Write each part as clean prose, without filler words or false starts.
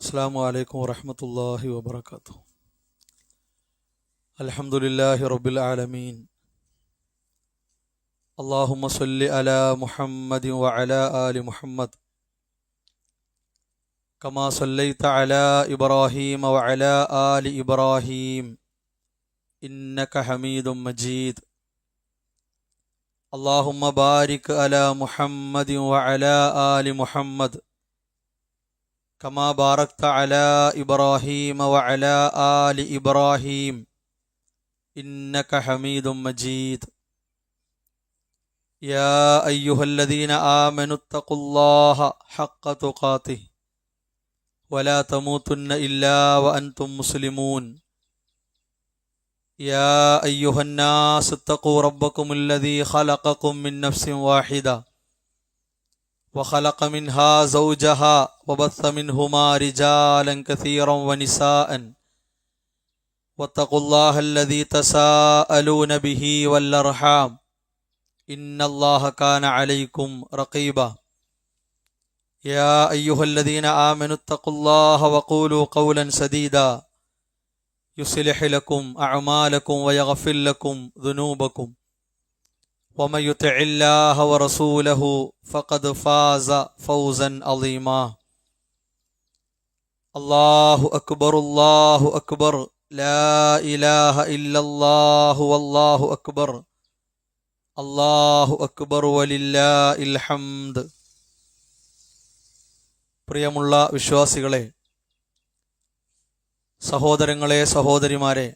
السلام عليكم ورحمة الله وبركاته. الحمد لله رب العالمين. اللهم صل على محمد وعلى آل محمد كما صليت على إبراهيم وعلى آل إبراهيم إنك حميد مجيد. اللهم بارك على محمد وعلى آل محمد كما باركت على إبراهيم وعلى آل إبراهيم إنك حميد مجيد. يا أيها الذين آمنوا اتقوا الله حق تقاته ولا تموتن إلا وأنتم مسلمون. يا أيها الناس اتقوا ربكم الذي خلقكم من نفس واحدة وخلق منها زوجها وبث منهما رجالا كثيرا ونساء واتقوا الله الذي تساءلون به والأرحام إن الله كان عليكم رقيبا. يا أيها الذين آمنوا اتقوا الله وقولوا قولا سديدا يصلح لكم أعمالكم ويغفر لكم ذنوبكم ومن يطع الله ورسوله فقد فاز فوزا عظيما. الله أكبر الله أكبر لا إله إلا الله والله أكبر الله أكبر ولله الحمد. പ്രിയമുള്ള വിശ്വാസികളെ, സഹോദരങ്ങളെ, സഹോദരിമാരെ,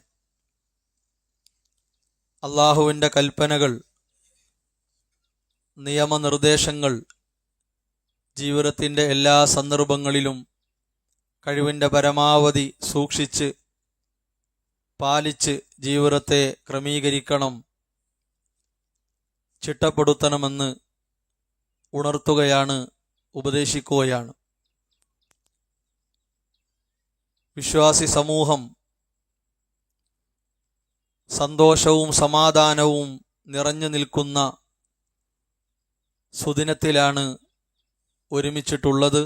അല്ലാഹുവിൻ്റെ കൽപ്പനകൾ, നിയമനിർദ്ദേശങ്ങൾ ജീവിതത്തിൻ്റെ എല്ലാ സന്ദർഭങ്ങളിലും കഴിവിൻ്റെ പരമാവധി സൂക്ഷിച്ച് പാലിച്ച് ജീവിതത്തെ ക്രമീകരിക്കണം, ചിട്ടപ്പെടുത്തണമെന്ന് ഉണർത്തുകയാണ്, ഉപദേശിക്കുകയാണ്. വിശ്വാസി സമൂഹം സന്തോഷവും സമാധാനവും നിറഞ്ഞു നിൽക്കുന്ന സുദിനത്തിലാണ് ഒരുമിച്ചിട്ടുള്ളത്.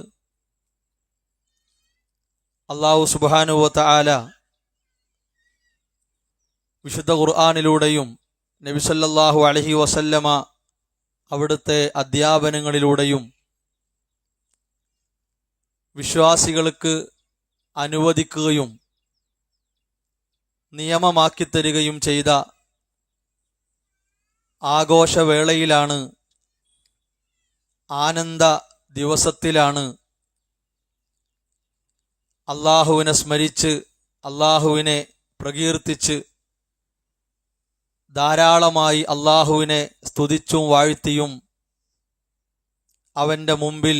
അല്ലാഹു സുബ്ഹാനഹു വ തആല വിശുദ്ധ ഖുർആനിലൂടെയും നബി സല്ലല്ലാഹു അലൈഹി വസല്ലമ അവിടുത്തെ അധ്യാപനങ്ങളിലൂടെയും വിശ്വാസികൾക്ക് അനുവദിക്കുകയും നിയമമാക്കിത്തരികയും ചെയ്ത ആഘോഷവേളയിലാണ്, ആനന്ദ ദിവസത്തിലാണ് അള്ളാഹുവിനെ സ്മരിച്ച് അള്ളാഹുവിനെ പ്രകീർത്തിച്ച് ധാരാളമായി അള്ളാഹുവിനെ സ്തുതിച്ചും വാഴ്ത്തിയും അവൻ്റെ മുമ്പിൽ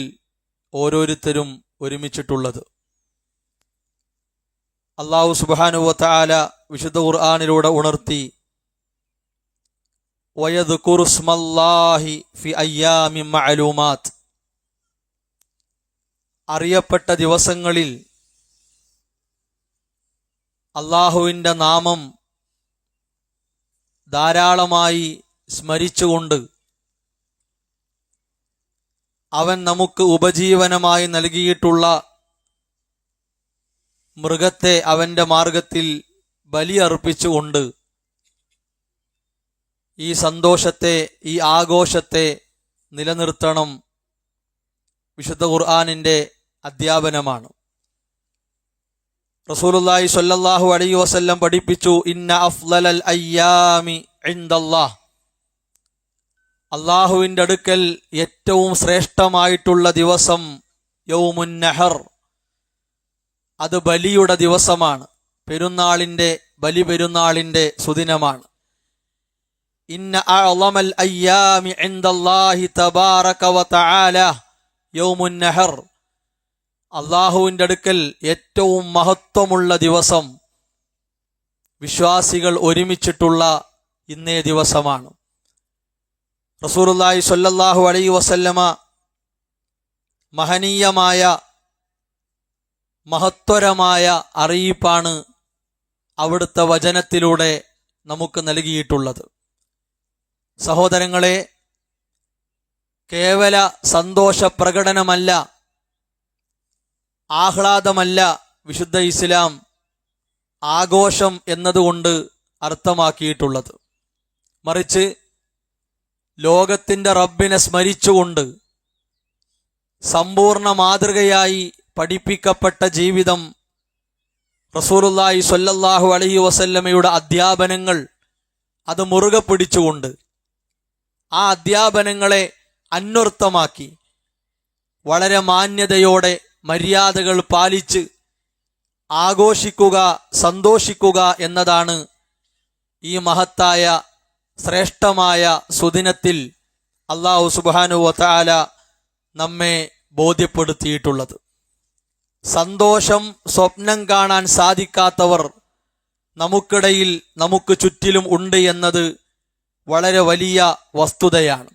ഓരോരുത്തരും ഒരുമിച്ചിട്ടുള്ളത്. അല്ലാഹു സുബ്ഹാനഹു വ തആല വിശുദ്ധ ഖുർആനിലൂടെ ഉണർത്തി, വയദ്കുറു സ്മല്ലാഹി ഫി അയ്യാമിൻ മഅലൂമാത്ത്, അറിയപ്പെട്ട ദിവസങ്ങളിൽ അല്ലാഹുവിൻ്റെ നാമം ധാരാളമായി സ്മരിച്ചുകൊണ്ട് അവൻ നമുക്ക് ഉപജീവനമായി നൽകിയിട്ടുള്ള മൃഗത്തെ അവൻ്റെ മാർഗത്തിൽ ബലിയർപ്പിച്ചുകൊണ്ട് ഈ സന്തോഷത്തെ, ഈ ആഘോഷത്തെ നിലനിർത്തണം വിശുദ്ധ ഖുർആനിൻ്റെ അധ്യാപനമാണ്. റസൂലുള്ളാഹി സ്വല്ലല്ലാഹു അലൈഹി വസല്ലം പഠിപ്പിച്ചു, ഇന്ന അഫ്ളലൽ അയ്യാമി ഇൻദല്ലാഹ്, അല്ലാഹുവിൻ്റെ അടുക്കൽ ഏറ്റവും ശ്രേഷ്ഠമായിട്ടുള്ള ദിവസം യൗമുൻ നഹർ, അത് ബലിയുടെ ദിവസമാണ്, പെരുന്നാളിൻ്റെ, ബലിപെരുന്നാളിൻ്റെ സുദിനമാണ്. ഇന്ന അഅളമൽ അയ്യാമി ഇൻദല്ലാഹി തബാറക വ തആല യൗമുൻ നഹർ, അല്ലാഹുവിൻ്റെ അടുക്കൽ ഏറ്റവും മഹത്വമുള്ള ദിവസം വിശ്വാസികൾ ഒരുമിച്ചിട്ടുള്ള ഇന്നേ ദിവസമാണ്. റസൂലുള്ളാഹി സ്വല്ലല്ലാഹു അലൈഹി വസല്ലമ മഹനീയമായ മഹത്വരമായ അറിയിപ്പാണ് അവിടുത്തെ വചനത്തിലൂടെ നമുക്ക് നൽകിയിട്ടുള്ളത്. സഹോദരങ്ങളെ, കേവല സന്തോഷ പ്രകടനമല്ല ആഹ്ലാദമല്ല വിശുദ്ധ ഇസ്ലാം ആഘോഷം എന്നതുകൊണ്ട് അർത്ഥമാക്കിയിട്ടുള്ളത്. മറിച്ച് ലോകത്തിൻ്റെ റബ്ബിനെ സ്മരിച്ചുകൊണ്ട് സമ്പൂർണ്ണ മാതൃകയായി പഠിപ്പിക്കപ്പെട്ട ജീവിതം, റസൂലുള്ളാഹി സ്വല്ലല്ലാഹു അലൈഹി വസല്ലമയുടെ അധ്യാപനങ്ങൾ അത് മുറുകെ പിടിച്ചുകൊണ്ട് ആ അധ്യാപനങ്ങളെ അന്വർത്ഥമാക്കി വളരെ മാന്യതയോടെ മര്യാദകൾ പാലിച്ച് ആഘോഷിക്കുക, സന്തോഷിക്കുക എന്നതാണ് ഈ മഹത്തായ ശ്രേഷ്ഠമായ സുദിനത്തിൽ അല്ലാഹു സുബ്ഹാനഹു വ തആല നമ്മെ ബോധ്യപ്പെടുത്തിയിട്ടുള്ളത്. സന്തോഷം സ്വപ്നം കാണാൻ സാധിക്കാത്തവർ നമുക്കിടയിൽ നമുക്ക് ചുറ്റിലും ഉണ്ട് എന്നത് വളരെ വലിയ വസ്തുതയാണ്.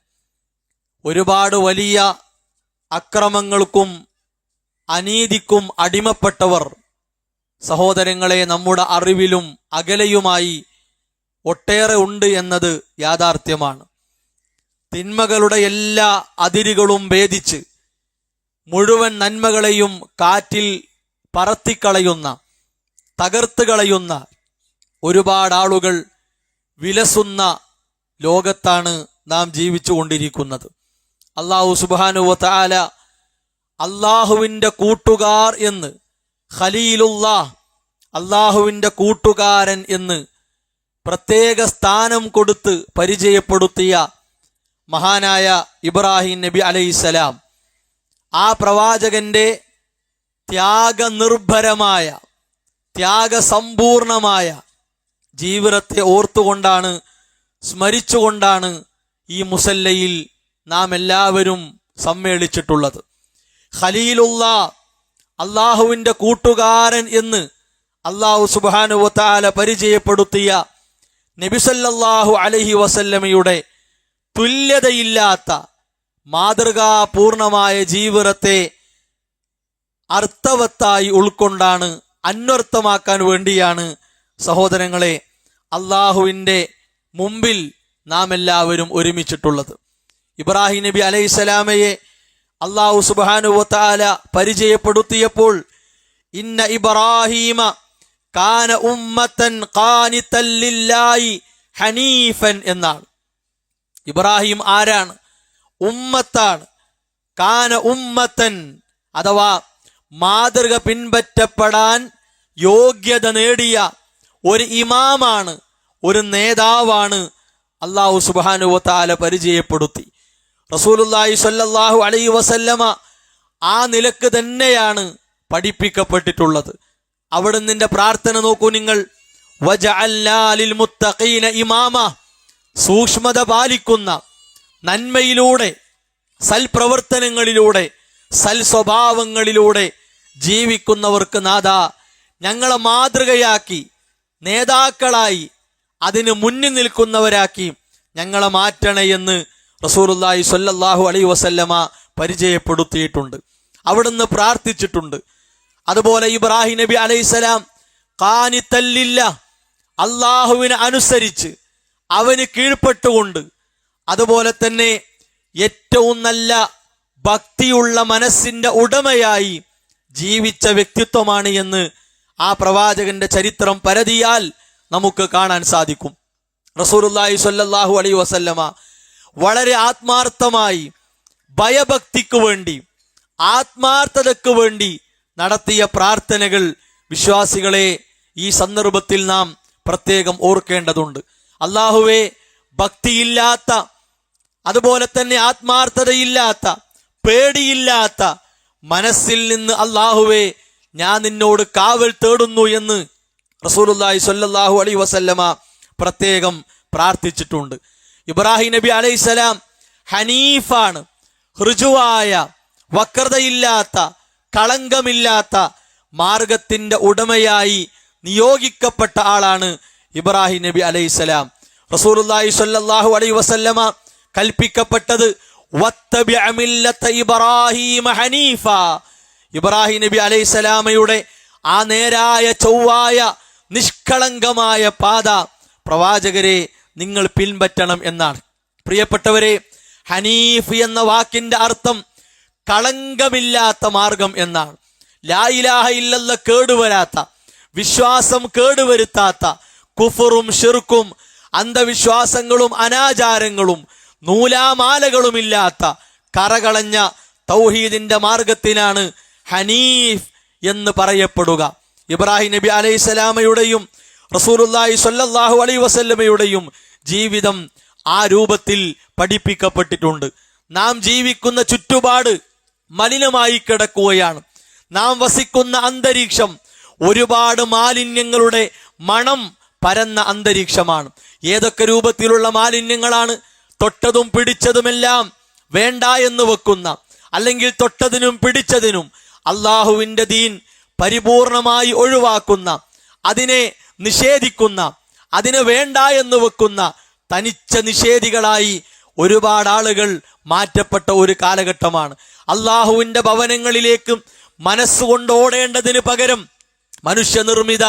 ഒരുപാട് വലിയ അക്രമങ്ങൾക്കും അനീതിക്കും അടിമപ്പെട്ടവർ സഹോദരങ്ങളെ നമ്മുടെ അറിവിലും അകലെയുമായി ഒട്ടേറെ ഉണ്ട് എന്നത് യാഥാർത്ഥ്യമാണ്. തിന്മകളുടെ എല്ലാ അതിരുകളും ഭേദിച്ച് മുഴുവൻ നന്മകളെയും കാറ്റിൽ പറത്തിക്കളയുന്ന, തകർത്ത് കളയുന്ന ഒരുപാട് ആളുകൾ വിലസുന്ന ലോകത്താണ് നാം ജീവിച്ചു കൊണ്ടിരിക്കുന്നത്. അല്ലാഹു സുബ്ഹാനഹു വ തആല അല്ലാഹുവിൻ്റെ കൂട്ടുകാർ എന്ന്, ഖലീലുല്ലാഹ് അല്ലാഹുവിൻ്റെ കൂട്ടുകാരൻ എന്ന് പ്രത്യേക സ്ഥാനം കൊടുത്ത് പരിചയപ്പെടുത്തിയ മഹാനായ ഇബ്രാഹിം നബി അലൈഹിസ്സലാം, ആ പ്രവാചകന്റെ ത്യാഗനിർഭരമായ, ത്യാഗസമ്പൂർണമായ ജീവിതത്തെ ഓർത്തുകൊണ്ടാണ്, സ്മരിച്ചുകൊണ്ടാണ് ഈ മുസല്ലയിൽ നാം എല്ലാവരും സമ്മേളിച്ചിട്ടുള്ളത്. ഖലീലുല്ലാഹ് അല്ലാഹുവിൻ്റെ കൂട്ടുകാരൻ എന്ന് അല്ലാഹു സുബ്ഹാനഹു വ തആല പരിചയപ്പെടുത്തിയ നബി സല്ലല്ലാഹു അലൈഹി വസല്ലമയുടെ തുല്യതയില്ലാത്ത മാതൃകാപൂർണമായ ജീവിതത്തെ അർത്ഥവത്തായി ഉൾക്കൊണ്ടാണ്, അന്വർത്ഥമാക്കാൻ വേണ്ടിയാണ് സഹോദരങ്ങളെ അല്ലാഹുവിൻ്റെ മുമ്പിൽ നാം എല്ലാവരും ഒരുമിച്ചിട്ടുള്ളത്. ഇബ്രാഹിം നബി അലൈഹിസ്സലാമയെ അല്ലാഹു സുബ്ഹാനഹു വ തആല പരിചയപ്പെടുത്തിയപ്പോൾ ഇന്ന ഇബ്രാഹീമ കാന ഉമ്മത്തൻ ഖാനിതൻ ലില്ലാഹി ഹനീഫൻ എന്നാണ്. ഇബ്രാഹിം ആരാണ്? ഉമ്മത്താണ്. കാന ഉമ്മത്തൻ അഥവാ മാതൃക പിൻപറ്റപ്പെടാൻ യോഗ്യത നേടിയ ഒരു ഇമാമാണ്, ഒരു നേതാവാണ്. അല്ലാഹു സുബ്ഹാനഹു വ തആല പരിചയപ്പെടുത്തി. റസൂലുള്ളാഹി സ്വല്ലല്ലാഹു അലൈഹി വസല്ലമ ആ നിലക്ക് തന്നെയാണ് പഠിപ്പിക്കപ്പെട്ടിട്ടുള്ളത്. അവിടുന്ന് പ്രാർത്ഥന നോക്കൂ നിങ്ങൾ. വജഅൽനാ ലിൽ മുത്തഖീന ഇമാമ, സൂക്ഷ്മത പാലിക്കുന്ന, നന്മയിലൂടെ, സൽപ്രവർത്തനങ്ങളിലൂടെ, സൽ സ്വഭാവങ്ങളിലൂടെ ജീവിക്കുന്നവർക്ക് നാഥ ഞങ്ങളെ മാതൃകയാക്കി, നേതാക്കളായി, അതിന് മുന്നിൽ നിൽക്കുന്നവരാക്കി ഞങ്ങളെ മാറ്റണേ എന്ന് റസൂലുള്ളാഹി സ്വല്ലല്ലാഹു അലൈഹി വസല്ലമ പരിചയപ്പെടുത്തിയിട്ടുണ്ട്. അവിടുന്ന് പ്രാർത്ഥിച്ചിട്ടുണ്ട്. അതുപോലെ ഇബ്രാഹിം നബി അലൈഹിസ്സലാം ഖാനിതൻ ലില്ലാഹ്, അല്ലാഹുവിനെ അനുസരിച്ച് അവന് കീഴ്പ്പെട്ടുകൊണ്ട്, അതുപോലെ തന്നെ ഏറ്റവും നല്ല ഭക്തിയുള്ള മനസ്സിന്റെ ഉടമയായി ജീവിച്ച വ്യക്തിത്വമാണ് എന്ന് ആ പ്രവാചകന്റെ ചരിത്രം പരതിയാൽ നമുക്ക് കാണാൻ സാധിക്കും. റസൂലുള്ളാഹി സ്വല്ലല്ലാഹു അലൈഹി വസല്ലമ വളരെ ആത്മാർത്ഥമായി ഭയഭക്തിക്ക് വേണ്ടി, ആത്മാർത്ഥതയ്ക്ക് വേണ്ടി നടത്തിയ പ്രാർത്ഥനകൾ വിശ്വാസികളെ ഈ സന്ദർഭത്തിൽ നാം പ്രത്യേകം ഓർക്കേണ്ടതുണ്ട്. അല്ലാഹുവേ, ഭക്തിയില്ലാത്ത, അതുപോലെ തന്നെ ആത്മാർത്ഥതയില്ലാത്ത, പേടിയില്ലാത്ത മനസ്സിൽ നിന്ന് അല്ലാഹുവേ ഞാൻ നിന്നോട് കാവൽ തേടുന്നു എന്ന് റസൂലുള്ളാഹി സ്വല്ലല്ലാഹു അലൈഹി വസല്ലമ പ്രത്യേകം പ്രാർത്ഥിച്ചിട്ടുണ്ട്. ഇബ്രാഹിം നബി അലൈഹിസ്സലാം ഹനീഫാണ്. ഋജുവായ, വക്രതയില്ലാത്ത, കളങ്കമില്ലാത്ത മാർഗത്തിന്റെ ഉടമയായി നിയോഗിക്കപ്പെട്ട ആളാണ് ഇബ്രാഹിം നബി അലൈഹിസ്സലാം. റസൂലുള്ളാഹി സ്വല്ലല്ലാഹു അലൈഹി വസല്ലമ കൽപ്പിക്കപ്പെട്ടത് വത്തബിഅ മില്ലത ഇബ്രാഹീമ ഹനീഫ, ഇബ്രാഹിം നബി അലൈഹിസ്സലാമയുടെ ആ നേരായ, ചൊവ്വായ, നിഷ്കളങ്കമായ പാത പ്രവാചകരെ നിങ്ങൾ പിൻപറ്റണം എന്നാണ്. പ്രിയപ്പെട്ടവരെ, ഹനീഫ് എന്ന വാക്കിന്റെ അർത്ഥം കളങ്കമില്ലാത്ത മാർഗം എന്നാണ്. ലാ ഇലാഹ ഇല്ലല്ല കേടുവരാത്ത, വിശ്വാസം കേടുവരുത്താത്ത, കുഫറും ഷിർക്കും അന്ധവിശ്വാസങ്ങളും അനാചാരങ്ങളും നൂലാമാലകളുമില്ലാത്ത കറകളഞ്ഞ തൗഹീദിന്റെ മാർഗത്തിനാണ് ഹനീഫ് എന്ന് പറയപ്പെടുക. ഇബ്രാഹിം നബി അലൈഹിസ്സലാമയുടെയും റസൂലുള്ളാഹി സ്വല്ലല്ലാഹു അലൈഹി വസല്ലമയുടെയും ജീവിതം ആ രൂപത്തിൽ പഠിപ്പിക്കപ്പെട്ടിട്ടുണ്ട്. നാം ജീവിക്കുന്ന ചുറ്റുപാട് മലിനമായി കിടക്കുകയാണ്. നാം വസിക്കുന്ന അന്തരീക്ഷം ഒരുപാട് മാലിന്യങ്ങളുടെ മണം പരന്ന അന്തരീക്ഷമാണ്. ഏതൊക്കെ രൂപത്തിലുള്ള മാലിന്യങ്ങളാണ്? തൊട്ടതും പിടിച്ചതുമെല്ലാം വേണ്ട എന്ന് വെക്കുന്ന, അല്ലെങ്കിൽ തൊട്ടതിനും പിടിച്ചതിനും അള്ളാഹുവിൻ്റെ ദീൻ പരിപൂർണമായി ഒഴിവാക്കുന്ന, അതിനെ നിഷേധിക്കുന്ന, അതിനെ വേണ്ട എന്ന് വെക്കുന്ന തനിച്ച നിഷേധികളായി ഒരുപാട് ആളുകൾ മാറ്റപ്പെട്ട ഒരു കാലഘട്ടമാണ്. അള്ളാഹുവിൻ്റെ ഭവനങ്ങളിലേക്ക് മനസ്സുകൊണ്ട് ഓടേണ്ടതിന് പകരം മനുഷ്യനിർമ്മിത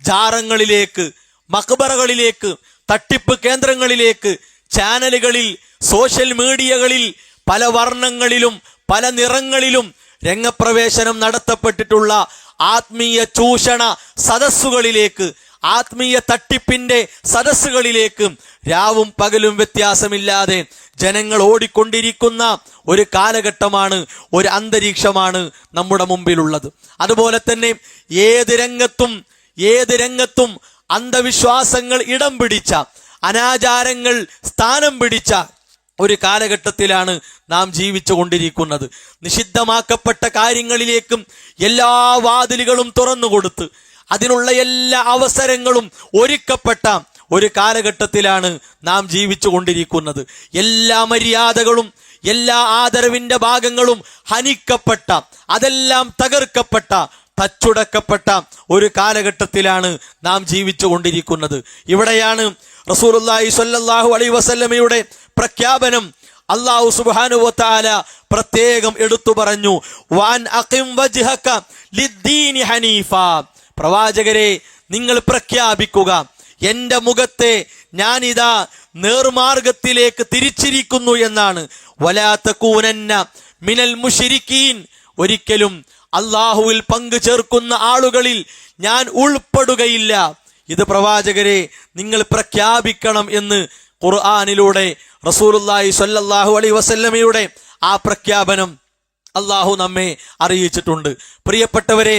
ജാറങ്ങളിലേക്ക്, മക്ബറകളിലേക്ക്, തട്ടിപ്പ് കേന്ദ്രങ്ങളിലേക്ക്, ചാനലുകളിൽ, സോഷ്യൽ മീഡിയകളിൽ പല വർണ്ണങ്ങളിലും പല നിറങ്ങളിലും രംഗപ്രവേശനം നടത്തപ്പെട്ടിട്ടുള്ള ആത്മീയ ചൂഷണ സദസ്സുകളിലേക്ക്, ആത്മീയ തട്ടിപ്പിന്റെ സദസ്സുകളിലേക്ക് രാവും പകലും വ്യത്യാസമില്ലാതെ ജനങ്ങൾ ഓടിക്കൊണ്ടിരിക്കുന്ന ഒരു കാലഘട്ടമാണ്, ഒരു അന്തരീക്ഷമാണ് നമ്മുടെ മുമ്പിലുള്ളത്. അതുപോലെ തന്നെ ഏത് രംഗത്തും അന്ധവിശ്വാസങ്ങൾ ഇടം പിടിച്ച, അനാചാരങ്ങൾ സ്ഥാനം പിടിച്ച ഒരു കാലഘട്ടത്തിലാണ് നാം ജീവിച്ചു കൊണ്ടിരിക്കുന്നത്. നിഷിദ്ധമാക്കപ്പെട്ട കാര്യങ്ങളിലേക്കും എല്ലാ വാതിലുകളും തുറന്നുകൊടുത്ത് അതിനുള്ള എല്ലാ അവസരങ്ങളും ഒരുക്കപ്പെട്ട ഒരു കാലഘട്ടത്തിലാണ് നാം ജീവിച്ചു കൊണ്ടിരിക്കുന്നത്. എല്ലാ മര്യാദകളും എല്ലാ ആദരവിന്റെ ഭാഗങ്ങളും ഹനിക്കപ്പെട്ട, അതെല്ലാം തകർക്കപ്പെട്ട, തച്ചുടക്കപ്പെട്ട ഒരു കാലഘട്ടത്തിലാണ് നാം ജീവിച്ചു കൊണ്ടിരിക്കുന്നത്. ഇവിടെയാണ് റസൂലുള്ളാഹി സ്വല്ലല്ലാഹു അലൈഹി വസല്ലമയുടെ പ്രഖ്യാപനം അല്ലാഹു സുബ്ഹാനഹു വ തആല പ്രത്യേകം എടുത്തു പറഞ്ഞു. വഅൻ അഖിം വജ്ഹക ലിദ്ദീനി ഹനീഫ. പ്രവാചകരെ, നിങ്ങൾ പ്രഖ്യാപിക്കുക, എന്റെ മുഖത്തെ ഞാനിതാ നേർമാർഗത്തിലേക്ക് തിരിച്ചിരിക്കുന്നു എന്നാണ്. വലാ തകൂനന്ന മിനൽ മുശ്രിക്കീൻ. ഒരിക്കലും അള്ളാഹുവിൽ പങ്കു ചേർക്കുന്ന ആളുകളിൽ ഞാൻ ഉൾപ്പെടുകയില്ല. ഇത് പ്രവാചകരെ നിങ്ങൾ പ്രഖ്യാപിക്കണം എന്ന് ഖുർആനിലൂടെ റസൂലുള്ളാഹി സ്വല്ലല്ലാഹു അലൈഹി വസല്ലമയുടെ ആ പ്രഖ്യാപനം അള്ളാഹു നമ്മെ അറിയിച്ചിട്ടുണ്ട്. പ്രിയപ്പെട്ടവരെ,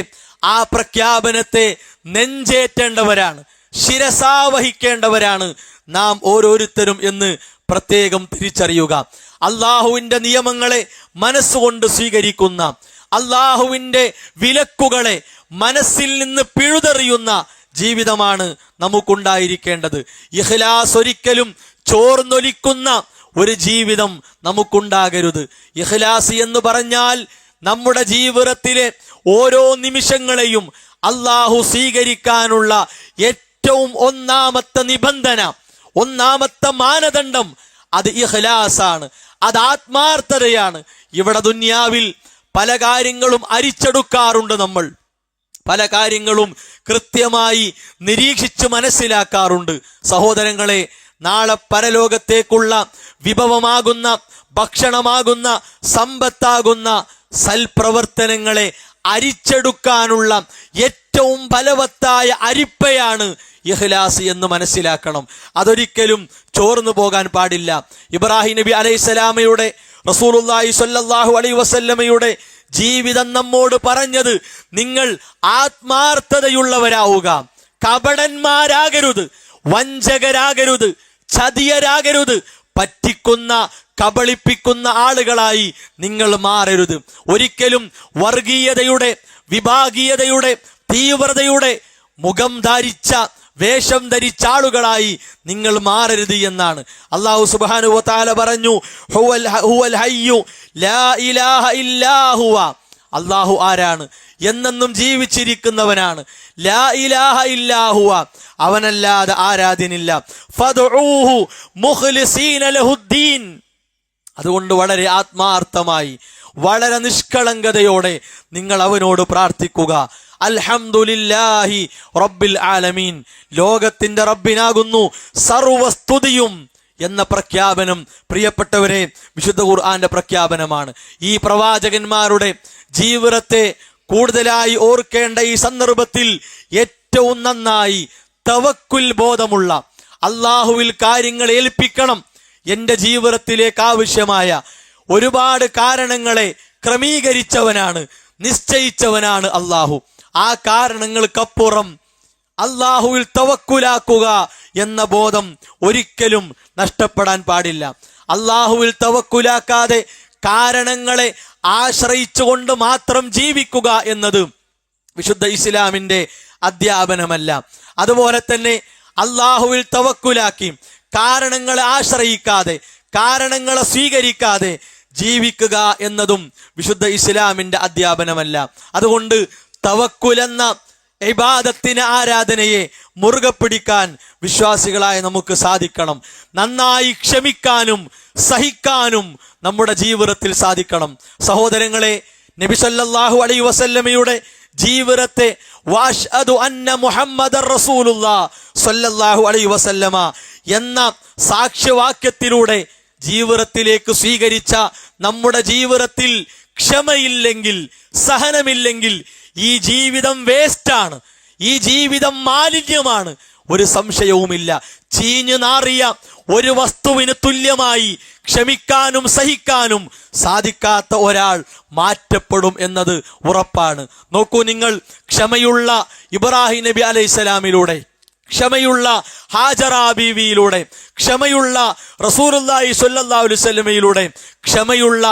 ആ പ്രഖ്യാപനത്തെ നെഞ്ചേറ്റേണ്ടവരാണ്, ശിരസാവഹിക്കേണ്ടവരാണ് നാം ഓരോരുത്തരും എന്ന് പ്രത്യേകം തിരിച്ചറിയുക. അള്ളാഹുവിന്റെ നിയമങ്ങളെ മനസ്സുകൊണ്ട് സ്വീകരിക്കുന്ന, അള്ളാഹുവിന്റെ വിലക്കുകളെ മനസ്സിൽ നിന്ന് പിഴുതെറിയുന്ന ജീവിതമാണ് നമുക്കുണ്ടായിരിക്കേണ്ടത്. ഇഖ്ലാസ് ഒരിക്കലും ചോർന്നൊലിക്കുന്ന ഒരു ജീവിതം നമുക്കുണ്ടാകരുത്. ഇഖ്ലാസ് എന്ന് പറഞ്ഞാൽ നമ്മുടെ ജീവിതത്തിലെ ഓരോ നിമിഷങ്ങളെയും അള്ളാഹു സ്വീകരിക്കാനുള്ള ഏറ്റവും ഒന്നാമത്തെ നിബന്ധന, ഒന്നാമത്തെ മാനദണ്ഡം അത് ഇഖ്ലാസാണ്, അത് ആത്മാർത്ഥതയാണ്. ഇവിടെ ദുനിയാവിൽ പല കാര്യങ്ങളും അരിച്ചെടുക്കാറുണ്ട്. നമ്മൾ പല കാര്യങ്ങളും കൃത്യമായി നിരീക്ഷിച്ച് മനസ്സിലാക്കാറുണ്ട്. സഹോദരങ്ങളെ, നാളെ പരലോകത്തേക്കുള്ള വിഭവമാകുന്ന, ഭക്ഷണമാകുന്ന, സമ്പത്താകുന്ന സൽപ്രവർത്തനങ്ങളെ അരിച്ചെടുക്കാനുള്ള ഏറ്റവും ബലവത്തായ അരിപ്പയാണ് ഇഖ്ലാസ് എന്ന് മനസ്സിലാക്കണം. അതൊരിക്കലും ചോർന്നു പോകാൻ പാടില്ല. ഇബ്രാഹിം നബി അലൈഹിസ്സലാമയുടെ, റസൂലുള്ളാഹി സ്വല്ലല്ലാഹു അലൈഹി വസല്ലമയുടെ ജീവിതം നമ്മോട് പറഞ്ഞത്, നിങ്ങൾ ആത്മാർത്ഥതയുള്ളവരാവുക, കപടന്മാരാകരുത്, വഞ്ചകരാകരുത്, ചതിയരാകരുത്, പറ്റിക്കുന്ന കബളിപ്പിക്കുന്ന ആളുകളായി നിങ്ങൾ മാറരുത്. ഒരിക്കലും വർഗീയതയുടെ, വിഭാഗീയതയുടെ, തീവ്രതയുടെ മുഖം ധരിച്ച, വേഷം ധരിച്ച ആളുകളായി നിങ്ങൾ മാറരുത് എന്നാണ് അല്ലാഹു സുബ്ഹാനഹു വ തആല പറഞ്ഞു. ഹുവൽ ഹയ്യു ലാ ഇലാഹ ഇല്ലാ ഹുവ. അല്ലാഹു ആരാണ്? എന്നെന്നും ജീവിച്ചിരിക്കുന്നവനാണ്. ലാ ഇലാഹ ഇല്ലാ ഹുവ, അവനല്ലാതെ ആരാധ്യനില്ല. ഫദ്ഉഹു മുഖ്ലിസീന ലഹുദ്ദീൻ. അതുകൊണ്ട് വളരെ ആത്മാർത്ഥമായി, വളരെ നിഷ്കളങ്കതയോടെ നിങ്ങൾ അവനോട് പ്രാർത്ഥിക്കുക. അൽഹംദുലില്ലാഹി റബ്ബിൽ ആലമീൻ. ലോകത്തിന്റെ റബ്ബിനാകുന്നു സർവസ്തുതിയും എന്ന പ്രഖ്യാപനം പ്രിയപ്പെട്ടവരെ വിശുദ്ധ ഖുർആന്റെ പ്രഖ്യാപനമാണ്. ഈ പ്രവാചകന്മാരുടെ ജീവിതത്തെ കൂടുതലായി ഓർക്കേണ്ട ഈ സന്ദർഭത്തിൽ ഏറ്റവും നന്നായി തവക്കുൽ ബോധമുള്ള, അള്ളാഹുവിൽ കാര്യങ്ങൾ ഏൽപ്പിക്കണം. എന്റെ ജീവിതത്തിലേക്ക് ആവശ്യമായ ഒരുപാട് കാരണങ്ങളെ ക്രമീകരിച്ചവനാണ്, നിശ്ചയിച്ചവനാണ് അള്ളാഹു. ആ കാരണങ്ങൾക്കപ്പുറം അള്ളാഹുവിൽ തവക്കുലാക്കുക എന്ന ബോധം ഒരിക്കലും നഷ്ടപ്പെടാൻ പാടില്ല. അള്ളാഹുവിൽ തവക്കുലാക്കാതെ കാരണങ്ങളെ ആശ്രയിച്ചുകൊണ്ട് മാത്രം ജീവിക്കുക എന്നത് വിശുദ്ധ ഇസ്ലാമിന്റെ അധ്യാപനമല്ല. അതുപോലെ തന്നെ അള്ളാഹുവിൽ തവക്കുലാക്കി കാരണങ്ങളെ ആശ്രയിക്കാതെ, കാരണങ്ങളെ സ്വീകരിക്കാതെ ജീവിക്കുക എന്നതും വിശുദ്ധ ഇസ്ലാമിന്റെ അധ്യാപനമല്ല. അതുകൊണ്ട് തവക്കുലെന്ന ഇബാദത്തിന്, ആരാധനയെ മുറുകെ പിടിക്കാൻ വിശ്വാസികളായ നമുക്ക് സാധിക്കണം. നന്നായി ക്ഷമിക്കാനും സഹിക്കാനും നമ്മുടെ ജീവിതത്തിൽ സാധിക്കണം. സഹോദരങ്ങളെ, നബി സല്ലല്ലാഹു അലൈഹി വസല്ലമയുടെ ജീവിതത്തെ വഅശ്ഹദു അന്ന മുഹമ്മദർ റസൂലുള്ളാഹ് സല്ലല്ലാഹു അലൈഹി വസല്ലമ എന്ന സാക്ഷ്യവാക്യത്തിലൂടെ ജീവിതത്തിലേക്ക് സ്വീകരിച്ച നമ്മുടെ ജീവിതത്തിൽ ക്ഷമയില്ലെങ്കിൽ, സഹനമില്ലെങ്കിൽ ഈ ജീവിതം വേസ്റ്റാണ്, ഈ ജീവിതം മാലിന്യമാണ്. ഒരു സംശയവുമില്ല. ചീഞ്ഞു നാറിയ ഒരു വസ്തുവിന് തുല്യമായി ക്ഷമിക്കാനും സഹിക്കാനും സാധിക്കാത്ത ഒരാൾ മാറ്റപ്പെടും എന്നത് ഉറപ്പാണ്. നോക്കൂ നിങ്ങൾ, ക്ഷമയുള്ള ഇബ്രാഹിം നബി അലൈഹിസ്സലാമിലൂടെ, ക്ഷമയുള്ള ഹാജറ ബീവിയിലൂടെ, ക്ഷമയുള്ള റസൂലുള്ളാഹി സ്വല്ലല്ലാഹു അലൈഹി വസല്ലമയിലൂടെ, ക്ഷമയുള്ള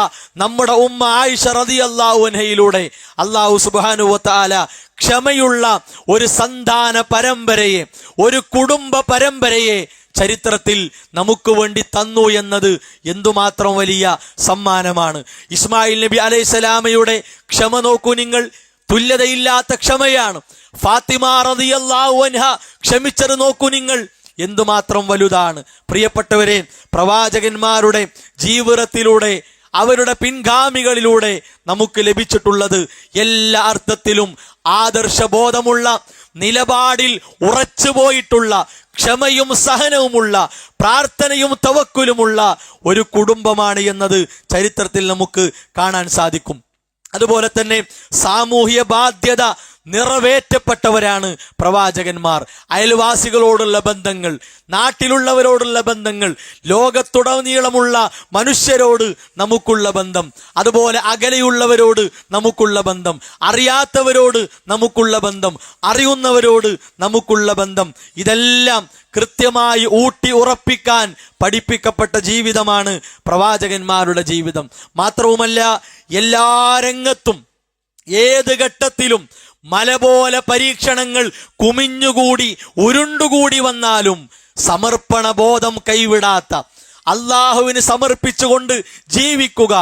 നമ്മുടെ ഉമ്മ ആയിഷ റളിയല്ലാഹു അൻഹയിലൂടെ അല്ലാഹു സുബ്ഹാനഹു വ തആല ക്ഷമയുള്ള ഒരു സന്താന പരമ്പരയെ, ഒരു കുടുംബ പരമ്പരയെ ചരിത്രത്തിൽ നമുക്ക് വേണ്ടി തന്നു എന്നത് എന്തുമാത്രം വലിയ സമ്മാനമാണ്. ഇസ്മായിൽ നബി അലൈഹിസ്സലാമയുടെ ക്ഷമ നോക്കൂ നിങ്ങൾ, തുല്യതയില്ലാത്ത ക്ഷമയാണ്. ഫാത്തിമ റളിയല്ലാഹു അൻഹ ക്ഷമിച്ചത് നോക്കൂ നിങ്ങൾ, എന്തുമാത്രം വലുതാണ്. പ്രിയപ്പെട്ടവരെ, പ്രവാചകന്മാരുടെ ജീവിതത്തിലൂടെ, അവരുടെ പിൻഗാമികളിലൂടെ നമുക്ക് ലഭിച്ചിട്ടുള്ളത് എല്ലാ അർത്ഥത്തിലും ആദർശബോധമുള്ള, നിലപാടിൽ ഉറച്ചുപോയിട്ടുള്ള, ക്ഷമയും സഹനവുമുള്ള, പ്രാർത്ഥനയും തവക്കുലുമുള്ള ഒരു കുടുംബമാണ് എന്നത് ചരിത്രത്തിൽ നമുക്ക് കാണാൻ സാധിക്കും. അതുപോലെ തന്നെ സാമൂഹ്യ ബാധ്യത നിറവേറ്റപ്പെട്ടവരാണ് പ്രവാചകന്മാർ. അയൽവാസികളോടുള്ള ബന്ധങ്ങൾ, നാട്ടിലുള്ളവരോടുള്ള ബന്ധങ്ങൾ, ലോകത്തുടനീളമുള്ള മനുഷ്യരോട് നമുക്കുള്ള ബന്ധം, അതുപോലെ അകലെയുള്ളവരോട് നമുക്കുള്ള ബന്ധം, അറിയാത്തവരോട് നമുക്കുള്ള ബന്ധം, അറിയുന്നവരോട് നമുക്കുള്ള ബന്ധം, ഇതെല്ലാം കൃത്യമായി ഊട്ടി ഉറപ്പിക്കാൻ പഠിപ്പിക്കപ്പെട്ട ജീവിതമാണ് പ്രവാചകന്മാരുടെ ജീവിതം. മാത്രവുമല്ല, എല്ലാ രംഗത്തും ഏത് ഘട്ടത്തിലും മല പോലെ പരീക്ഷണങ്ങൾ കുമിഞ്ഞുകൂടി ഉരുണ്ടുകൂടി വന്നാലും സമർപ്പണ ബോധം കൈവിടാത്ത, അള്ളാഹുവിന് സമർപ്പിച്ചുകൊണ്ട് ജീവിക്കുക,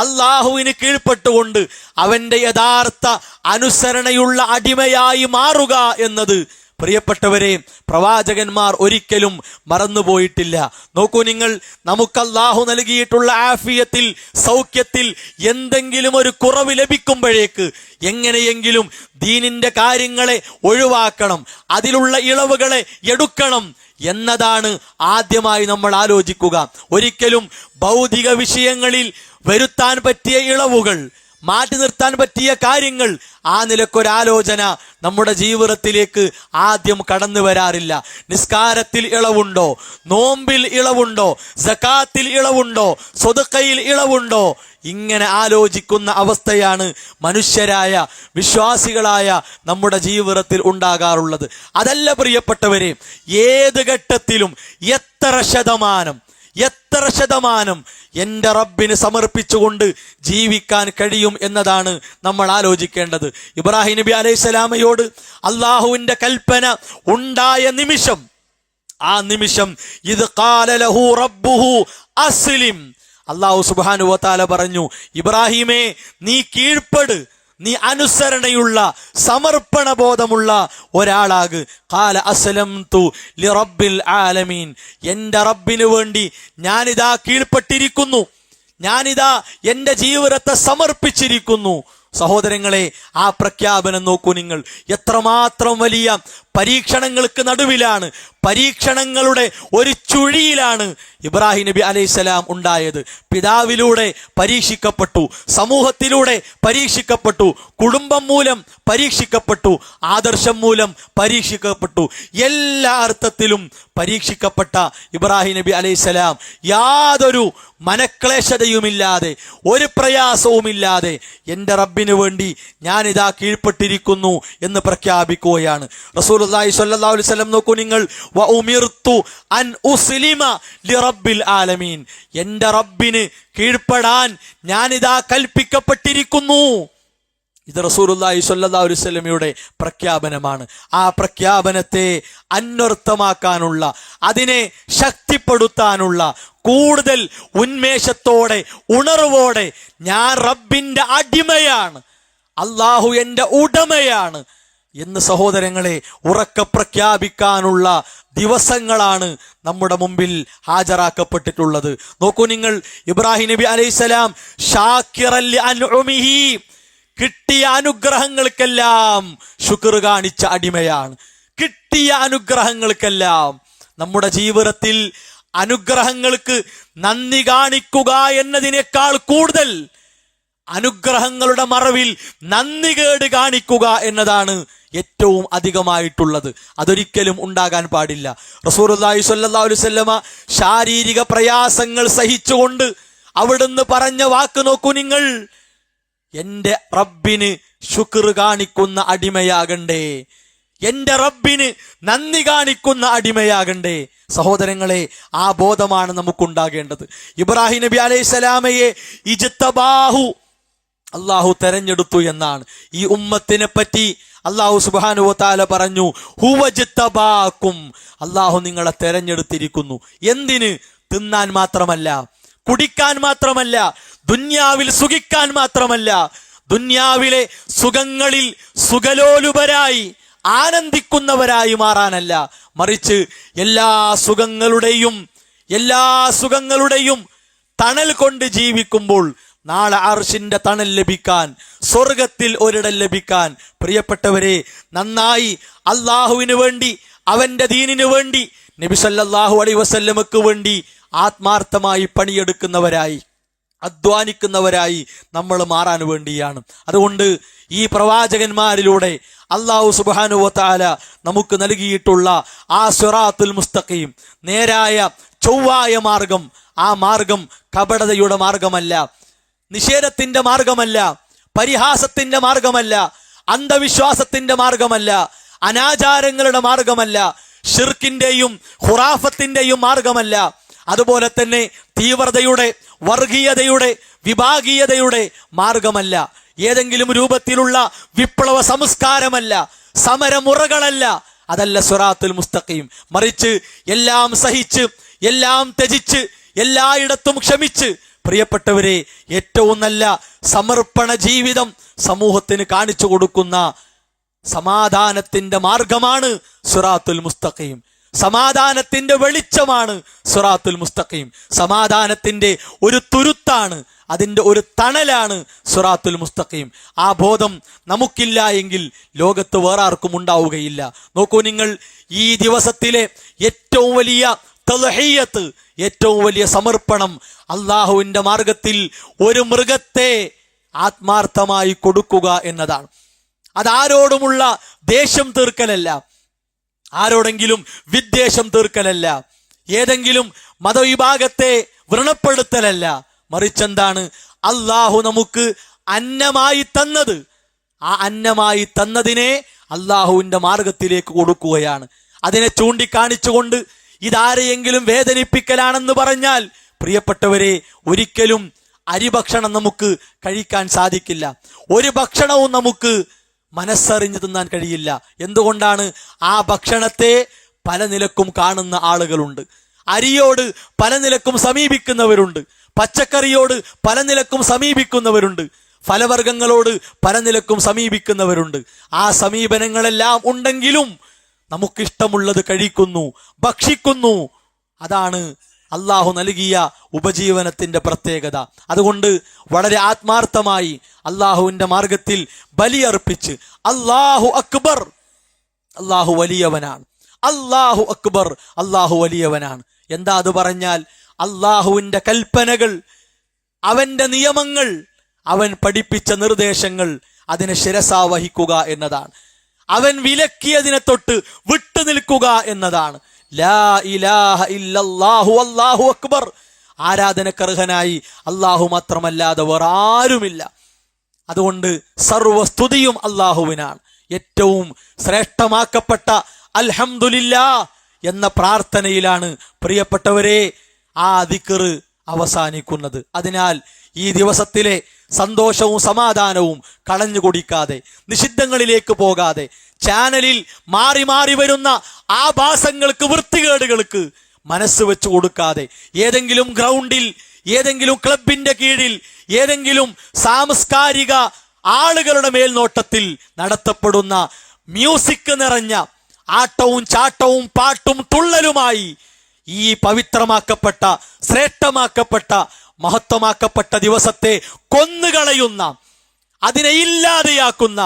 അള്ളാഹുവിന് കീഴ്പ്പെട്ടുകൊണ്ട് അവന്റെ യഥാർത്ഥ അനുസരണയുള്ള അടിമയായി മാറുക എന്നത് പ്രിയപ്പെട്ടവരെ പ്രവാചകന്മാർ ഒരിക്കലും മറന്നുപോയിട്ടില്ല. നോക്കൂ നിങ്ങൾ, നമുക്ക് അല്ലാഹു നൽകിയിട്ടുള്ള ആഫിയത്തിൽ, സൗഖ്യത്തിൽ എന്തെങ്കിലും ഒരു കുറവ് ലഭിക്കുമ്പോഴേക്ക് എങ്ങനെയെങ്കിലും ദീനിന്റെ കാര്യങ്ങളെ ഒഴിവാക്കണം, അതിലുള്ള ഇളവുകളെ എടുക്കണം എന്നതാണ് ആദ്യമായി നമ്മൾ ആലോചിക്കുക. ഒരിക്കലും ഭൗതിക വിഷയങ്ങളിൽ വരുത്താൻ പറ്റിയ ഇളവുകൾ, മാറ്റി നിർത്താൻ പറ്റിയ കാര്യങ്ങൾ, ആ നിലക്കൊരാലോചന നമ്മുടെ ജീവിതത്തിലേക്ക് ആദ്യം കടന്നു വരാറില്ല. നിസ്കാരത്തിൽ ഇളവുണ്ടോ, നോമ്പിൽ ഇളവുണ്ടോ, സകാത്തിൽ ഇളവുണ്ടോ, സ്വതക്കയിൽ ഇളവുണ്ടോ, ഇങ്ങനെ ആലോചിക്കുന്ന അവസ്ഥയാണ് മനുഷ്യരായ വിശ്വാസികളായ നമ്മുടെ ജീവിതത്തിൽ ഉണ്ടാകാറുള്ളത്. അതല്ല പ്രിയപ്പെട്ടവരെ, ഏത് ഘട്ടത്തിലും എത്ര ശതമാനം എൻ്റെ റബ്ബിന് സമർപ്പിച്ചുകൊണ്ട് ജീവിക്കാൻ കഴിയും എന്നതാണ് നമ്മൾ ആലോചിക്കേണ്ടത്. ഇബ്രാഹിം നബി അലൈഹിസ്സലാമയോട് അള്ളാഹുവിന്റെ കൽപ്പന ഉണ്ടായ നിമിഷം, ആ നിമിഷം ഇത് ഖാല ലഹു റബ്ബുഹു അസ്ലിം, അല്ലാഹു സുബ്ഹാനഹു വ തആല പറഞ്ഞു, ഇബ്രാഹിമേ നീ കീഴ്പ്പെട്, നീ അനുസരണയുള്ള സമർപ്പണ ബോധമുള്ള ഒരാളാക്. ഖാല അസ്ലംതു ലിറബ്ബിൽ ആലമീൻ, എൻ്റെ റബ്ബിന് വേണ്ടി ഞാനിതാ കീഴ്പ്പെട്ടിരിക്കുന്നു, ഞാനിതാ എൻ്റെ ജീവിതത്തെ സമർപ്പിച്ചിരിക്കുന്നു. സഹോദരങ്ങളെ, ആ പ്രഖ്യാപനം നോക്കൂ നിങ്ങൾ, എത്രമാത്രം വലിയ പരീക്ഷണങ്ങൾക്ക് നടുവിലാണ്, പരീക്ഷണങ്ങളുടെ ഒരു ചുഴിയിലാണ് ഇബ്രാഹിം നബി അലൈഹിസ്സലാം ഉണ്ടായത്. പിതാവിലൂടെ പരീക്ഷിക്കപ്പെട്ടു, സമൂഹത്തിലൂടെ പരീക്ഷിക്കപ്പെട്ടു, കുടുംബം മൂലം പരീക്ഷിക്കപ്പെട്ടു, ആദർശം മൂലം പരീക്ഷിക്കപ്പെട്ടു. എല്ലാ അർത്ഥത്തിലും പരീക്ഷിക്കപ്പെട്ട ഇബ്രാഹിം നബി അലൈഹിസ്സലാം യാതൊരു മനക്ലേശതയുമില്ലാതെ, ഒരു പ്രയാസവുമില്ലാതെ എൻ്റെ റബ്ബിന് വേണ്ടി ഞാനിതാ കീഴ്പ്പെട്ടിരിക്കുന്നു എന്ന് പ്രഖ്യാപിക്കുകയാണ്. റസൂലുള്ളാഹി സ്വല്ലല്ലാഹു അലൈഹി വസല്ലം നോക്കൂ നിങ്ങൾ, വ ഉമിർതു അൻ ഉസ്ലിമ ലിറബ്ബിൽ ആലമീൻ, എൻ്റെ റബ്ബിന് കീഴ്പ്പെടാൻ ഞാനിതാ കൽപ്പിക്കപ്പെട്ടിരിക്കുന്നു. ഇത് റസൂലുള്ളാഹി സ്വല്ലല്ലാഹു അലൈഹി വസല്ലമയുടെ പ്രഖ്യാപനമാണ്. ആ പ്രഖ്യാപനത്തെ അന്വർത്ഥമാക്കാനുള്ള, അതിനെ ശക്തിപ്പെടുത്താനുള്ള, കൂടുതൽ ഉന്മേഷത്തോടെ ഉണർവോടെ ഞാൻ റബ്ബിന്റെ അടിമയാണ്, അല്ലാഹു എൻ്റെ ഉടമയാണ് എന്ന് സഹോദരങ്ങളെ ഉറക്കെ പ്രഖ്യാപിക്കാനുള്ള ദിവസങ്ങളാണ് നമ്മുടെ മുമ്പിൽ ഹാജരാക്കപ്പെട്ടിട്ടുള്ളത്. നോക്കൂ നിങ്ങൾ, ഇബ്രാഹിം നബി അലൈഹിസ്സലാം ഷാക്കിറൻ ലിഅൻഉമിഹി, കിട്ടിയ അനുഗ്രഹങ്ങൾക്കെല്ലാം ശുക്ർ കാണിച്ച അടിമയാണ്. കിട്ടിയ അനുഗ്രഹങ്ങൾക്കെല്ലാം നമ്മുടെ ജീവിതത്തിൽ അനുഗ്രഹങ്ങൾക്ക് നന്ദി കാണിക്കുക എന്നതിനേക്കാൾ കൂടുതൽ അനുഗ്രഹങ്ങളുടെ മറവിൽ നന്ദികേട് കാണിക്കുക എന്നതാണ് ഏറ്റവും അധികമായിട്ടുള്ളത്. അതൊരിക്കലും ഉണ്ടാകാൻ പാടില്ല. റസൂലുള്ളാഹി സ്വല്ലല്ലാഹു അലൈഹി വസല്ലമ ശാരീരിക പ്രയാസങ്ങൾ സഹിച്ചുകൊണ്ട് അവിടുന്ന് പറഞ്ഞ വാക്ക് നോക്കൂ നിങ്ങൾ, എൻ്റെ റബ്ബിന് ശുക്ർ കാണിക്കുന്ന അടിമയാകണ്ടേ, എൻ്റെ റബ്ബിന് നന്ദി കാണിക്കുന്ന അടിമയാകണ്ടേ. സഹോദരങ്ങളെ, ആ ബോധമാണ് നമുക്കുണ്ടാകേണ്ടത്. ഇബ്രാഹിം നബി അലൈഹിസ്സലാമയെ ഇജ്തബാഹു, അള്ളാഹു തെരഞ്ഞെടുത്തു എന്നാണ്. ഈ ഉമ്മത്തിനെ പറ്റി അള്ളാഹു സുബ്ഹാനഹു വ തആല പറഞ്ഞു, ഹുവ ജ്തബാകും, അള്ളാഹു നിങ്ങളെ തെരഞ്ഞെടുത്തിരിക്കുന്നു. എന്തിന്? തിന്നാൻ മാത്രമല്ല, കുടിക്കാൻ മാത്രമല്ല, ദുന്യാവിൽ സുഖിക്കാൻ മാത്രമല്ല, ദുന്യാവിലെ സുഖങ്ങളിൽ സുഖലോലുപരായി ആനന്ദിക്കുന്നവരായി മാറാനല്ല, മറിച്ച് എല്ലാ സുഖങ്ങളുടെയും തണൽ കൊണ്ട് ജീവിക്കുമ്പോൾ നാളെ അർശിന്റെ തണൽ ലഭിക്കാൻ, സ്വർഗത്തിൽ ഒരിടം ലഭിക്കാൻ, പ്രിയപ്പെട്ടവരെ, നന്നായി അള്ളാഹുവിന് വേണ്ടി, അവന്റെ ദീനിനു വേണ്ടി, നബി സല്ലല്ലാഹു അലൈഹി വസല്ലമക്ക് വേണ്ടി ആത്മാർത്ഥമായി പണിയെടുക്കുന്നവരായി, അധ്വാനിക്കുന്നവരായി നമ്മൾ മാറാൻ വേണ്ടിയാണ്. അതുകൊണ്ട് ഈ പ്രവാചകന്മാരിലൂടെ അല്ലാഹു സുബ്ഹാനഹു വ തആല നമുക്ക് നൽകിയിട്ടുള്ള ആ സിറാത്തുൽ മുസ്തഖീം, നേരായ ചൊവ്വായ മാർഗം, ആ മാർഗം കപടതയുടെ മാർഗമല്ല, നിഷേധത്തിന്റെ മാർഗമല്ല, പരിഹാസത്തിന്റെ മാർഗമല്ല, അന്ധവിശ്വാസത്തിന്റെ മാർഗമല്ല, അനാചാരങ്ങളുടെ മാർഗമല്ല, ഷിർക്കിന്റെയും ഖുറാഫത്തിന്റെയും മാർഗമല്ല, അതുപോലെ തന്നെ തീവ്രതയുടെ, വർഗീയതയുടെ, വിഭാഗീയതയുടെ മാർഗമല്ല, ഏതെങ്കിലും രൂപത്തിലുള്ള വിപ്ലവ സംസ്കാരമല്ല, സമരമുറകളല്ല. അതല്ല സിറാത്തുൽ മുസ്തഖീം. മറിച്ച് എല്ലാം സഹിച്ച്, എല്ലാം ത്യജിച്ച്, എല്ലായിടത്തും ക്ഷമിച്ച്, പ്രിയപ്പെട്ടവരെ, ഏറ്റവും നല്ല സമർപ്പണ ജീവിതം സമൂഹത്തിന് കാണിച്ചു കൊടുക്കുന്ന സമാധാനത്തിന്റെ മാർഗമാണ് സിറാത്തുൽ മുസ്തഖീം. സമാധാനത്തിന്റെ വെളിച്ചമാണ് സിറാത്തുൽ മുസ്തഖീം. സമാധാനത്തിന്റെ ഒരു തുരുത്താണ്, അതിന്റെ ഒരു തണലാണ് സിറാത്തുൽ മുസ്തഖീം. ആ ബോധം നമുക്കില്ല എങ്കിൽ ലോകത്ത് വേറെ ആർക്കും ഉണ്ടാവുകയില്ല. നോക്കൂ നിങ്ങൾ, ഈ ദിവസത്തിലെ ഏറ്റവും വലിയ തദ്ഹിയത്ത്, ഏറ്റവും വലിയ സമർപ്പണം അള്ളാഹുവിന്റെ മാർഗത്തിൽ ഒരു മൃഗത്തെ ആത്മാർത്ഥമായി കൊടുക്കുക എന്നതാണ്. അതാരോടുമുള്ള ദേഷ്യം തീർക്കലല്ല, ആരോടെങ്കിലും വിദ്വേഷം തീർക്കലല്ല, ഏതെങ്കിലും മതവിഭാഗത്തെ വ്രണപ്പെടുത്തലല്ല, മറിച്ചെന്താണ്? അള്ളാഹു നമുക്ക് അന്നമായി തന്നത്, ആ അന്നമായി തന്നതിനെ അള്ളാഹുവിന്റെ മാർഗത്തിലേക്ക് കൊടുക്കുകയാണ്. അതിനെ ചൂണ്ടിക്കാണിച്ചുകൊണ്ട് ഇതാരെയെങ്കിലും വേദനിപ്പിക്കലാണെന്ന് പറഞ്ഞാൽ, പ്രിയപ്പെട്ടവരെ, ഒരിക്കലും അരിഭക്ഷണം നമുക്ക് കഴിക്കാൻ സാധിക്കില്ല. ഒരു ഭക്ഷണവും നമുക്ക് മനസ്സറിഞ്ഞു തിന്നാൻ കഴിയില്ല. എന്തുകൊണ്ടാണ്? ആ ഭക്ഷണത്തെ പല നിലക്കും കാണുന്ന ആളുകളുണ്ട്. അരിയോട് പല നിലക്കും സമീപിക്കുന്നവരുണ്ട്, പച്ചക്കറിയോട് പല നിലക്കും സമീപിക്കുന്നവരുണ്ട്, ഫലവർഗങ്ങളോട് പല നിലക്കും സമീപിക്കുന്നവരുണ്ട്. ആ സമീപനങ്ങളെല്ലാം ഉണ്ടെങ്കിലും നമുക്കിഷ്ടമുള്ളത് കഴിക്കുന്നു, ഭക്ഷിക്കുന്നു. അതാണ് അള്ളാഹു നൽകിയ ഉപജീവനത്തിന്റെ പ്രത്യേകത. അതുകൊണ്ട് വളരെ ആത്മാർത്ഥമായി അള്ളാഹുവിന്റെ മാർഗത്തിൽ ബലിയർപ്പിച്ച്, അള്ളാഹു അക്ബർ, അള്ളാഹു വലിയവനാണ്, അല്ലാഹു അക്ബർ, അല്ലാഹു വലിയവനാണ്. എന്താ അത് പറഞ്ഞാൽ? അല്ലാഹുവിന്റെ കൽപ്പനകൾ, അവന്റെ നിയമങ്ങൾ, അവൻ പഠിപ്പിച്ച നിർദ്ദേശങ്ങൾ അതിനെ ശിരസാ വഹിക്കുക എന്നതാണ്. അവൻ വിലക്കിയതിനെ തൊട്ട് വിട്ടു നിൽക്കുക എന്നതാണ്. ലാ ഇലാഹ ഇല്ലല്ലാഹു അല്ലാഹു അക്ബർ. ആരാധനക്കർഹനായി അല്ലാഹു മാത്രമല്ലാതെ വേറെ ആരുമില്ല. അതുകൊണ്ട് സർവസ്തുതിയും അല്ലാഹുവിനാണ്. ഏറ്റവും ശ്രേഷ്ഠമാക്കപ്പെട്ട അൽഹംദുലില്ലാ എന്ന പ്രാർത്ഥനയിലാണ് പ്രിയപ്പെട്ടവരെ ആ ദിക്ർ അവസാനിക്കുന്നത്. അതിനാൽ ഈ ദിവസത്തിലെ സന്തോഷവും സമാധാനവും കളഞ്ഞു കുടിക്കാതെ, നിഷിദ്ധങ്ങളിലേക്ക് പോകാതെ, ചാനലിൽ മാറി മാറി വരുന്ന ആഭാസങ്ങൾക്ക്, വൃത്തികേടുകൾക്ക് മനസ്സ് വെച്ചു കൊടുക്കാതെ, ഏതെങ്കിലും ഗ്രൗണ്ടിൽ, ഏതെങ്കിലും ക്ലബിന്റെ കീഴിൽ, ഏതെങ്കിലും സാംസ്കാരിക ആളുകളുടെ മേൽനോട്ടത്തിൽ നടത്തപ്പെടുന്ന മ്യൂസിക് നിറഞ്ഞ ആട്ടവും ചാട്ടവും പാട്ടും തുള്ളലുമായി ഈ പവിത്രമാക്കപ്പെട്ട, ശ്രേഷ്ഠമാക്കപ്പെട്ട, മഹത്വമാക്കപ്പെട്ട ദിവസത്തെ കൊന്നുകളയുന്ന, അതിനെ ഇല്ലാതെയാക്കുന്ന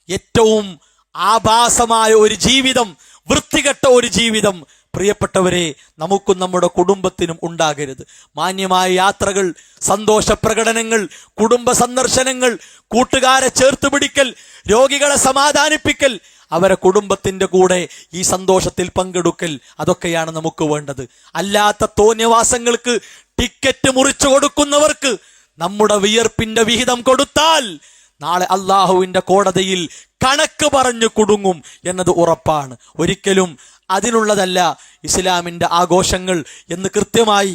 ഏറ്റവും ആഭാസമായ ഒരു ജീവിതം, വൃത്തികെട്ട ഒരു ജീവിതം പ്രിയപ്പെട്ടവരെ നമുക്കും നമ്മുടെ കുടുംബത്തിനും ഉണ്ടാകരുത്. മാന്യമായ യാത്രകൾ, സന്തോഷ പ്രകടനങ്ങൾ, കുടുംബ സന്ദർശനങ്ങൾ, കൂട്ടുകാരെ ചേർത്ത് പിടിക്കൽ, രോഗികളെ സമാധാനിപ്പിക്കൽ, അവരെ കുടുംബത്തിന്റെ കൂടെ ഈ സന്തോഷത്തിൽ പങ്കെടുക്കൽ, അതൊക്കെയാണ് നമുക്ക് വേണ്ടത്. അല്ലാത്ത തോന്നിയവാസങ്ങൾക്ക് ടിക്കറ്റ് മുറിച്ചു കൊടുക്കുന്നവർക്ക് നമ്മുടെ വിയർപ്പിന്റെ വിഹിതം കൊടുത്താൽ നാളെ അള്ളാഹുവിന്റെ കോടതിയിൽ കണക്ക് പറഞ്ഞു കുടുങ്ങും എന്നത് ഉറപ്പാണ്. ഒരിക്കലും അതിനുള്ളതല്ല ഇസ്ലാമിന്റെ ആഘോഷങ്ങൾ എന്ന് കൃത്യമായി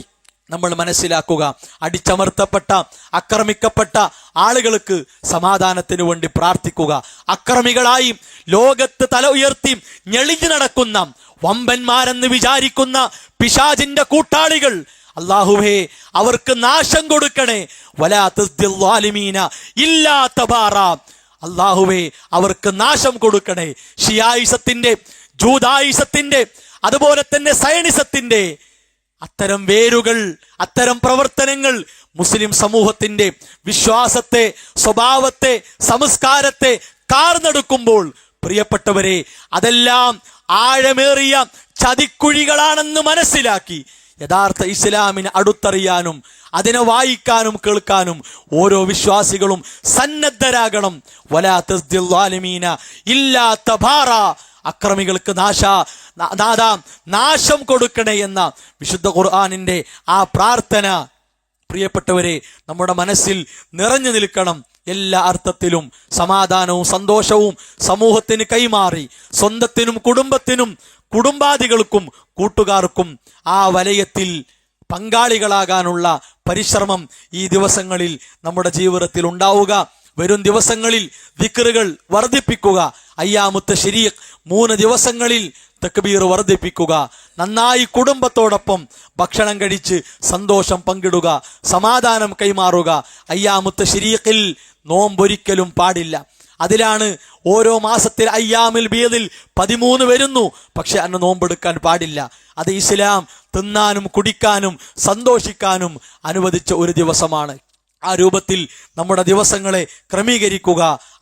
നമ്മൾ മനസ്സിലാക്കുക. അടിച്ചമർത്തപ്പെട്ട, ആക്രമിക്കപ്പെട്ട ആളുകൾക്ക് സമാധാനത്തിന് വേണ്ടി പ്രാർത്ഥിക്കുക. അക്രമികളായി ലോകത്ത് തല ഉയർത്തി ഞെളിഞ്ഞു നടക്കുന്ന വമ്പന്മാരെന്ന് വിചാരിക്കുന്ന പിശാചിന്റെ കൂട്ടാളികൾ, അല്ലാഹുവേ അവർക്ക് നാശം കൊടുക്കണേ. വലാ തസ്ദിൽ ളാലിമീന ഇല്ലാ തബാറാ. അല്ലാഹുവേ അവർക്ക് നാശം കൊടുക്കണേ. ഷിയായിസത്തിന്റെ, ജൂദായിസത്തിന്റെ, അതുപോലെ തന്നെ സയനിസത്തിന്റെ അത്തരം വേരുകൾ, അത്തരം പ്രവർത്തനങ്ങൾ മുസ്ലിം സമൂഹത്തിന്റെ വിശ്വാസത്തെ, സ്വഭാവത്തെ, സംസ്കാരത്തെ കാർന്നെടുക്കുമ്പോൾ പ്രിയപ്പെട്ടവരെ അതെല്ലാം ആഴമേറിയ ചതിക്കുഴികളാണെന്ന് മനസ്സിലാക്കി യഥാർത്ഥ ഇസ്ലാമിനെ അടുത്തറിയാനും അതിനെ വായിക്കാനും കേൾക്കാനും ഓരോ വിശ്വാസികളും സന്നദ്ധരാകണം. വലാ തസ്ദിൽ ളാലിമീന ഇല്ലാ തബാറാ. അക്രമികൾക്ക് നാശം കൊടുക്കണേ എന്ന വിശുദ്ധ ഖുർആനിന്റെ ആ പ്രാർത്ഥന പ്രിയപ്പെട്ടവരെ നമ്മുടെ മനസ്സിൽ നിറഞ്ഞു നിൽക്കണം. എല്ലാ അർത്ഥത്തിലും സമാധാനവും സന്തോഷവും സമൂഹത്തിന് കൈമാറി സ്വന്തത്തിനും കുടുംബത്തിനും കുടുംബാദികൾക്കും കൂട്ടുകാർക്കും ആ വലയത്തിൽ പങ്കാളികളാകാനുള്ള പരിശ്രമം ഈ ദിവസങ്ങളിൽ നമ്മുടെ ജീവിതത്തിൽ ഉണ്ടാവുക. വരും ദിവസങ്ങളിൽ ദിക്റുകൾ വർദ്ധിപ്പിക്കുക. അയ്യാമുത്ത് ശരീഖ് 3 ദിവസങ്ങളിൽ തക്ബീർ വർദ്ധിപ്പിക്കുക. നന്നായി കുടുംബത്തോടൊപ്പം ഭക്ഷണം കഴിച്ച് സന്തോഷം പങ്കിടുക, സമാധാനം കൈമാറുക. അയ്യാമുത്ത് ശരീഖിൽ നോമ്പൊരിക്കലും പാടില്ല. അതിലാണ് ഓരോ മാസത്തിൽ അയ്യാമിൽ ബീദിൽ 13 വരുന്നു. പക്ഷെ അന്ന് നോമ്പെടുക്കാൻ പാടില്ല. അത് ഇസ്ലാം തിന്നാനും കുടിക്കാനും സന്തോഷിക്കാനും അനുവദിച്ച ഒരു ദിവസമാണ്. ആ രൂപത്തിൽ നമ്മുടെ ദിവസങ്ങളെ ക്രമീകരിക്കുക.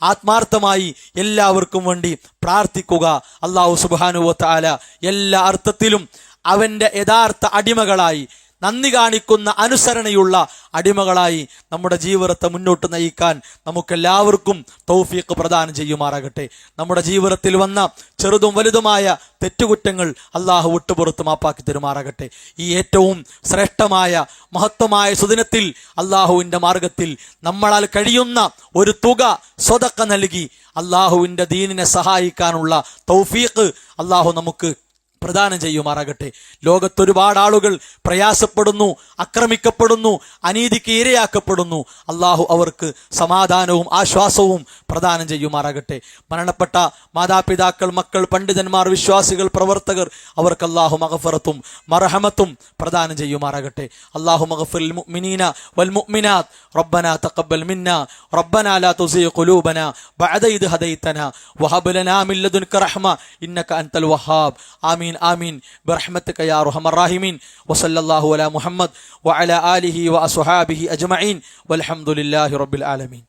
ആത്മാർത്ഥമായി എല്ലാവർക്കും വേണ്ടി പ്രാർത്ഥിക്കുക. അല്ലാഹു സുബ്ഹാനഹു വ തആല എല്ലാ അർത്ഥത്തിലും അവന്റെ യഥാർത്ഥ അടിമകളായി, നന്ദി കാണിക്കുന്ന അനുസരണയുള്ള അടിമകളായി നമ്മുടെ ജീവിതത്തെ മുന്നോട്ട് നയിക്കാൻ നമുക്കെല്ലാവർക്കും തൗഫീഖ് പ്രദാനം ചെയ്യുമാറാകട്ടെ. നമ്മുടെ ജീവിതത്തിൽ വന്ന ചെറുതും വലുതുമായ തെറ്റുകുറ്റങ്ങൾ അള്ളാഹു വിട്ടുപുറത്ത് മാപ്പാക്കി തരുമാറാകട്ടെ. ഈ ഏറ്റവും ശ്രേഷ്ഠമായ മഹത്വമായ സുദിനത്തിൽ അള്ളാഹുവിന്റെ മാർഗത്തിൽ നമ്മളാൽ കഴിയുന്ന ഒരു തുക സ്വതക്ക നൽകി അള്ളാഹുവിന്റെ ദീനിനെ സഹായിക്കാനുള്ള തൗഫീഖ് അള്ളാഹു നമുക്ക് പ്രദാനം ചെയ്യുമാറാകട്ടെ. ലോകത്തൊരുപാട് ആളുകൾ പ്രയാസപ്പെടുന്നു, ആക്രമിക്കപ്പെടുന്നു, അനീതിക്ക് ഇരയാക്കപ്പെടുന്നു. അള്ളാഹു അവർക്ക് സമാധാനവും ആശ്വാസവും പ്രദാനം ചെയ്യുമാറാകട്ടെ. മരണപ്പെട്ട മാതാപിതാക്കൾ, മക്കൾ, പണ്ഡിതന്മാർ, വിശ്വാസികൾ, പ്രവർത്തകർ അവർക്ക് അള്ളാഹു മഗ്ഫിറത്തും മർഹമത്തും പ്രദാനം ചെയ്യുമാറാകട്ടെ. അള്ളാഹു മഗ്ഫിറിൽ മുഅ്മിനീന വൽ മുഅ്മിനാത്ത് റബ്ബനാ തഖബ്ബൽ മിന്നാ റബ്ബനാ ലാ തുസിഗ് ഖുലൂബനാ ബഅദ ഇദ് ഹദൈതനാ വഹബ് ലനാ മിൻ ലദുൻക റഹ്മ ഇന്നക അൻതൽ വഹാബ്. ആമീൻ ആമീൻ برحمتك يا ارحم الراحمين وصلى الله على محمد وعلى آله وأصحابه أجمعين والحمد لله رب العالمين.